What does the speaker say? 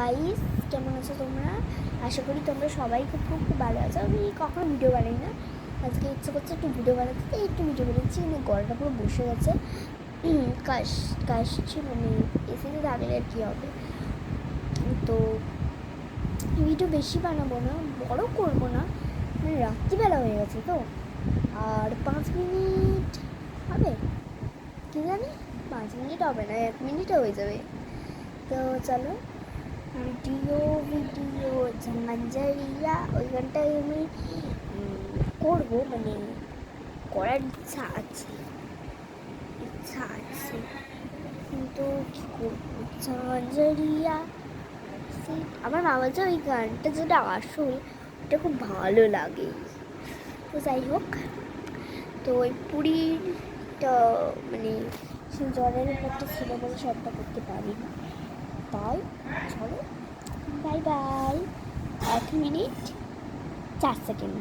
Guys, কেমন আছো তোমরা? আশা করি তোমরা সবাই খুব খুব খুব ভালো আছো। আমি কখনো ভিডিও বানাই না, আজকে ইচ্ছে করছে একটু ভিডিও বানাতে, তাই একটু ভিডিও বানাচ্ছি। মানে গলাটা পুরো বসে গেছে, কাশছি, মানে এসিতে থাকলে আর কী হবে। তো ভিডিও বেশি বানাবো না, বড় করবো না, মানে রাত্রিবেলা হয়ে গেছে তো, আর 5 মিনিট হবে কি জানি, 5 মিনিট হবে না, 1 মিনিটে হয়ে যাবে। তো চলো, ভিডিও ঝামাঝারিয়া ওই গানটাই আমি করবো, মানে করার ইচ্ছা আছে, কিন্তু কী করবো, ঝামাঝারিয়া। আমার মা বলছে ওই গানটা যেটা আসল ওটা খুব ভালো লাগে। তো যাই হোক, তো ওই পুরীটা মানে জলের ব্যাপারটা ছিল বলে সবটা করতে পারিনি, তাই চলো বাই বাই। 1 minute 4 second.